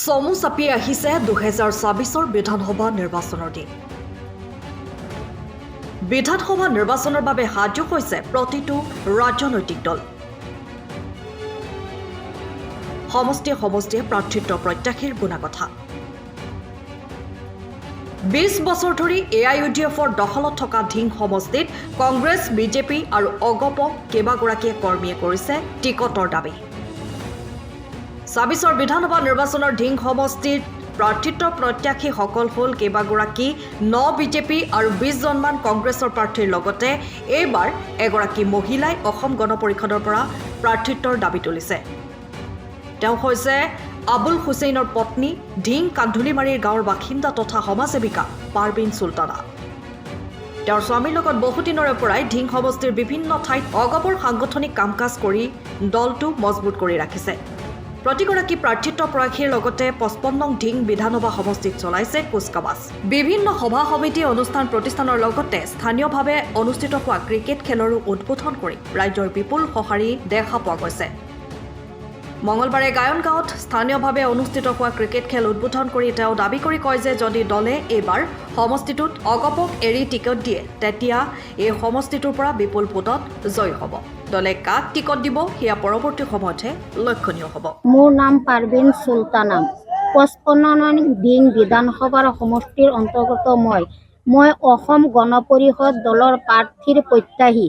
চমু চাপি আহিছে 2024 বিধানসভা নিৰ্বাচনৰ দিন। বিধানসভা নিৰ্বাচনৰ বাবে সাজু হৈছে প্ৰতিটো ৰাজনৈতিক দল। সমষ্টিয়ে প্ৰাৰ্থিত্ব প্ৰত্যাশীৰ গুণাকথা। 20 বছৰ ধৰি AIUDFৰ দখলত থকা ধিং সমষ্টিত কংগ্ৰেছ, বিজেপি আৰু অগপ কেইবাগৰাকীয়ে কৰ্মীয়ে কৰিছে টিকটৰ দাবী। 24 বিধানসভা নিৰ্বাচনৰ ধিং সমষ্টিৰ প্ৰাৰ্থিত্ব প্ৰত্যাশীসকল হ'ল কেইবাগৰাকী 9 বিজেপি আৰু 20 জনমান কংগ্ৰেছৰ প্ৰাৰ্থীৰ লগতে এইবাৰ এগৰাকী মহিলাই অসম গণ পৰিষদৰ পৰা প্ৰাৰ্থিত্বৰ দাবী তুলিছে। তেওঁ হৈছে আবুল হুছেইনৰ পত্নী ধিং কান্ধুলিমাৰীৰ গাঁৱৰ বাসিন্দা তথা সমাজসেৱিকা পাৰবিন চুলতানা। তেওঁৰ স্বামীৰ লগত বহুদিনৰে পৰাই ধিং সমষ্টিৰ বিভিন্ন ঠাইত অগপৰ সাংগঠনিক কাম কাজ কৰি দলটো মজবুত কৰি ৰাখিছে। প্ৰতিগৰাকী প্ৰাৰ্থিত্ব প্ৰয়াসীৰ লগতে 55 নং ধিং বিধানসভা সমষ্টিত চলাইছে কুচকাৱাজ। বিভিন্ন সভা সমিতি অনুষ্ঠান প্ৰতিষ্ঠানৰ লগতে স্থানীয়ভাৱে অনুষ্ঠিত হোৱা ক্ৰিকেট খেলৰো উদ্বোধন কৰি ৰাজ্যৰ বিপুল সঁহাৰি দেখা পোৱা গৈছে। মঙলবাৰে গায়নগাঁৱত স্থানীয়ভাৱে অনুষ্ঠিত হোৱা ক্ৰিকেট খেল উদ্বোধন কৰি তেওঁ দাবী কৰি কয় যে যদি দলে এইবাৰ সমষ্টিটোত অগপক এৰি টিকট দিয়ে তেতিয়া এই সমষ্টিটোৰ পৰা বিপুল ভোটত জয়ী হ'ব। দলে কাক টিকট দিব সেয়া পৰৱৰ্তী সময়তহে লক্ষণীয় হ'ব। মোৰ নাম পাৰবিন চুলতানা। 55 নং ধিং বিধানসভাৰ সমষ্টিৰ অন্তৰ্গত মই অসম গণ পৰিষদ দলৰ প্ৰাৰ্থীৰ প্ৰত্যাশী।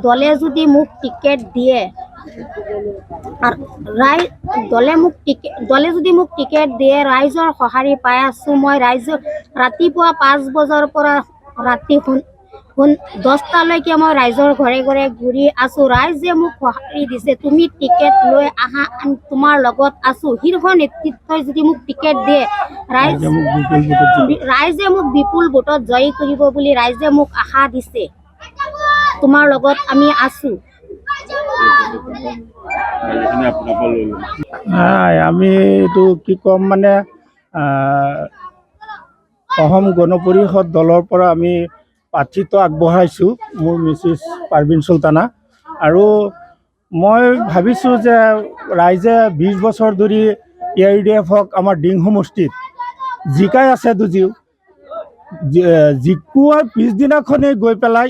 দলে যদি মোক টিকেট দিয়ে ৰাইজৰ সঁহাৰি পাই আছো। মই ৰাতিপুৱা 5 বজাৰ পৰা ৰাতি 10টালৈকে মই ৰাইজৰ ঘৰে ঘৰে ঘূৰি আছো। ৰাইজে মোক সঁহাৰি দিছে, তুমি টিকেট লৈ আহা, তোমাৰ লগত আছো। শীৰ্ষ নেতৃত্বই যদি মোক টিকেট দিয়ে ৰাইজে মোক বিপুল ভোটত জয়ী কৰিব বুলি ৰাইজে মোক আশা দিছে। তোমাৰ লগত আমি আছো। আমি এইটো কি ক'ম মানে অসম গণ পৰিষদ দলৰ পৰা আমি প্ৰাৰ্থিত্ব আগবঢ়াইছোঁ। মোৰ মিছেছ পাৰবিন চুলতানা। আৰু মই ভাবিছোঁ যে ৰাইজে 20 বছৰ ধৰি AIUDFক আমাৰ ধিং সমষ্টিত জিকাই আছে যদিও জিকোৱাৰ পিছদিনাখনেই গৈ পেলাই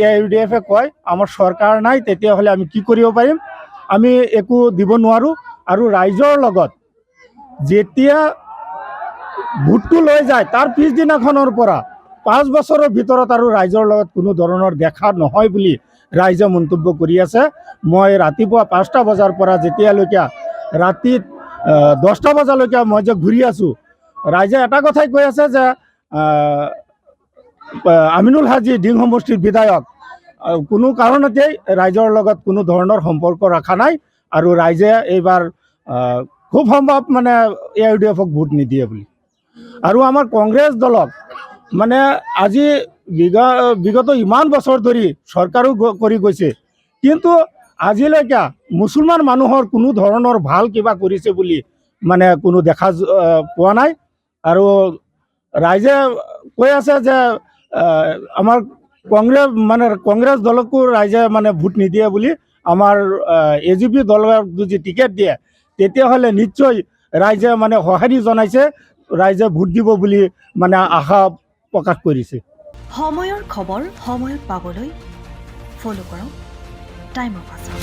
AIUDFে কয় আমাৰ চৰকাৰ নাই, তেতিয়াহ'লে আমি কি কৰিব পাৰিম, আমি একো দিব নোৱাৰোঁ। আৰু ৰাইজৰ লগত যেতিয়া ভোটটো লৈ যায় তাৰ পিছদিনাখনৰ পৰা 5 বছৰৰ ভিতৰত আৰু ৰাইজৰ লগত কোনো ধৰণৰ দেখা নহয় বুলি ৰাইজে মন্তব্য কৰি আছে। মই ৰাতিপুৱা 5টা বজাৰ পৰা যেতিয়ালৈকে ৰাতি 10টা বজালৈকে মই যে ঘূৰি আছোঁ, ৰাইজে এটা কথাই কৈ আছে যে আমিনুল হাজি ধিং সমষ্টিৰ বিধায়ক কোনো কাৰণতেই ৰাইজৰ লগত কোনো ধৰণৰ সম্পৰ্ক ৰখা নাই আৰু ৰাইজে এইবাৰ খুব সম্ভৱ মানে AIUDFক ভোট নিদিয়ে বুলি। আৰু আমাৰ কংগ্ৰেছ দলক মানে আজি বিগত ইমান বছৰ ধৰি চৰকাৰো কৰি গৈছে, কিন্তু আজিলৈকে মুছলমান মানুহৰ কোনো ধৰণৰ ভাল কিবা কৰিছে বুলি মানে কোনো দেখা পোৱা নাই। আৰু ৰাইজে কৈ আছে যে আমাৰ কংগ্ৰেছ দলকো ৰাইজে মানে ভোট নিদিয়ে বুলি। আমাৰ AGP দলক যদি টিকেট দিয়ে তেতিয়াহ'লে নিশ্চয় ৰাইজে মানে সঁহাৰি জনাইছে, ৰাইজে ভোট দিব বুলি মানে আশা প্ৰকাশ কৰিছে। সময়ৰ খবৰ সময়ত পাবলৈ ফ'ল' কৰক টাইম অফ আছাম।